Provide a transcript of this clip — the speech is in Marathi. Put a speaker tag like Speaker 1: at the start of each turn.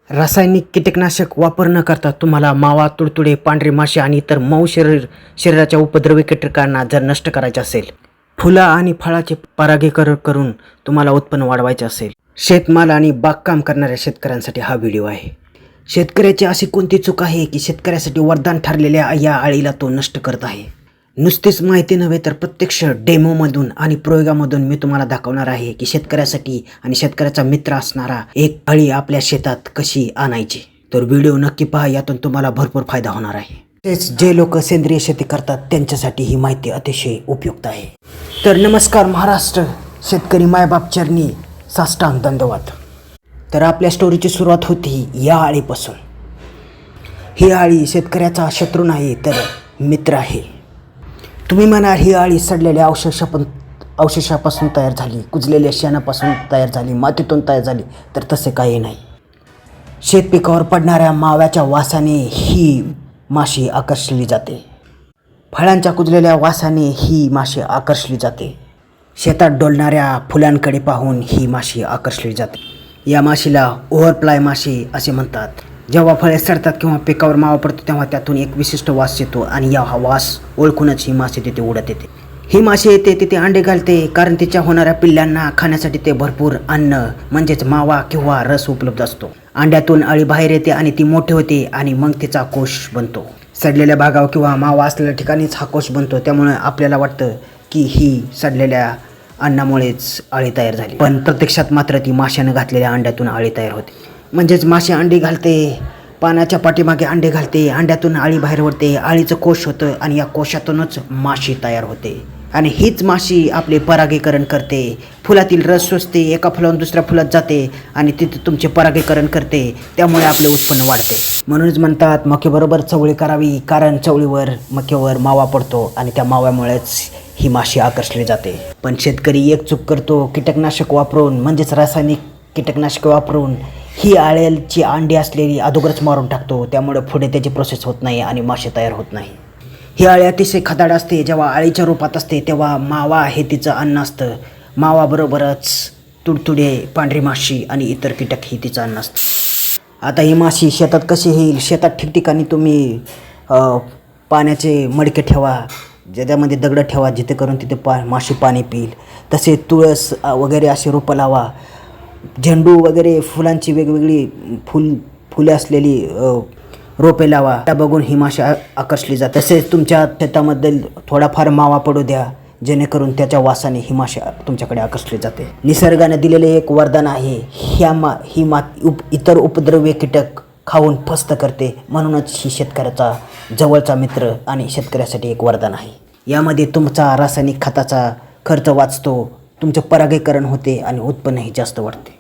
Speaker 1: रासायनिक कीटकनाशक वापर न करता तुम्हाला मावा, तुडतुडे, पांढरे माशी आणि इतर मऊ शरीराच्या उपद्रवी कीटकांना जर नष्ट करायचे असेल, फुलं आणि फळाचे परागीकरण करून तुम्हाला उत्पन्न वाढवायचे असेल, शेतमाल आणि बागकाम करणाऱ्या शेतकऱ्यांसाठी हा व्हिडिओ आहे. शेतकऱ्याची अशी कोणती चूक आहे की शेतकऱ्यासाठी वरदान ठरलेल्या या अळीला तो नष्ट करत आहे? नुसतीच माहिती नव्हे तर प्रत्यक्ष डेमोमधून आणि प्रयोगामधून मी तुम्हाला दाखवणार आहे की शेतकऱ्यासाठी आणि शेतकऱ्याचा मित्र असणारा एक अळी आपल्या शेतात कशी आणायची. तर व्हिडिओ नक्की पहा, यातून तुम्हाला भरपूर फायदा होणार आहे. तेच जे लोक सेंद्रिय शेती करतात त्यांच्यासाठी ही माहिती अतिशय उपयुक्त आहे. तर नमस्कार महाराष्ट्र, शेतकरी मायबाप चरणी साष्टांग दंडवत. तर आपल्या स्टोरीची सुरुवात होती या अळीपासून. ही अळी शेतकऱ्याचा शत्रू नाही तर मित्र आहे. तुम्ही म्हणाल ही अळी सडलेल्या अवशेषापासून तयार झाली, कुजलेल्या शेणापासून तयार झाली, मातीतून तयार झाली, तर तसे काही नाही. शेतपिकावर पडणाऱ्या माव्याच्या वासाने ही माशी आकर्षली जाते. फळांच्या कुजलेल्या वासाने ही माशी आकर्षली जाते. शेतात डोलणाऱ्या फुलांकडे पाहून ही माशी आकर्षली जाते. या माशीला ओव्हरफ्लाय माशी असे म्हणतात. जेव्हा फळे सडतात किंवा पिकावर मावा पडतो तेव्हा त्यातून एक विशिष्ट वास येतो आणि या वास ओळखूनच ही माशी तिथे उडत येते. ही माशी येते तिथे अंडे घालते, कारण तिच्या होणाऱ्या पिल्लांना खाण्यासाठी ते भरपूर अन्न म्हणजेच मावा किंवा रस उपलब्ध असतो. अंड्यातून अळी बाहेर येते आणि ती मोठी होते आणि मग तिचा कोश बनतो. सडलेल्या भागावर किंवा मावा असलेल्या ठिकाणीच हा कोश बनतो. त्यामुळे आपल्याला वाटतं की ही सडलेल्या अन्नामुळेच अळी तयार झाली, पण प्रत्यक्षात मात्र ती माशाने घातलेल्या अंड्यातून अळी तयार होते. म्हणजेच माशी अंडी घालते, पानाच्या पाठीमागे अंडे घालते, अंड्यातून अळी बाहेर पडते, अळीचं कोश होतं आणि या कोशातूनच माशी तयार होते. आणि हीच माशी आपले परागीकरण करते, फुलातील रस शोषते, एका फुलावरून दुसऱ्या फुलात जाते आणि तिथे तुमचे परागीकरण करते. त्यामुळे आपले उत्पन्न वाढते. म्हणूनच म्हणतात मक्याबरोबर चवळी करावी, कारण चवळीवर मक्यावर मावा पडतो आणि त्या माव्यामुळेच ही माशी आकर्षली जाते. पण शेतकरी एक चूक करतो, कीटकनाशक वापरून म्हणजेच रासायनिक कीटकनाशक वापरून ही अळ्यांची अंडी असलेली अगोदरच मारून टाकतो. त्यामुळे पुढे त्याची प्रोसेस होत नाही आणि माशी तयार होत नाही. ही अळी अतिशय खदाड असते. जेव्हा अळीच्या रूपात असते तेव्हा मावा हे तिचं अन्न असतं. मावाबरोबरच तुडतुडे, पांढरी माशी आणि इतर कीटक ही तिचं अन्न असतं. आता ही माशी शेतात कशी येईल? शेतात ठिकठिकाणी तुम्ही पाण्याचे मडके ठेवा, ज्याच्यामध्ये दगडं ठेवा, जिथे करून तिथे माशी पाणी पिईल. तसे तुळस वगैरे अशी रोपं लावा. झेंडू वगैरे फुलांची वेगवेगळी फुले असलेली रोपे लावा. त्या बघून ही माशी आकर्षली जाते. तसेच तुमच्या शेतामध्ये थोडाफार मावा पडू द्या, जेणेकरून त्याच्या वासाने ही माशी तुमच्याकडे आकर्षली जाते. निसर्गाने दिलेले एक वरदान आहे. इतर उपद्रवी कीटक खाऊन फस्त करते, म्हणूनच ही शेतकऱ्याचा जवळचा मित्र आणि शेतकऱ्यासाठी एक वरदान आहे. यामध्ये तुमचा रासायनिक खताचा खर्च वाचतो, तुमचे परागीकरण होते आणि उत्पन्नही जास्त वाढते.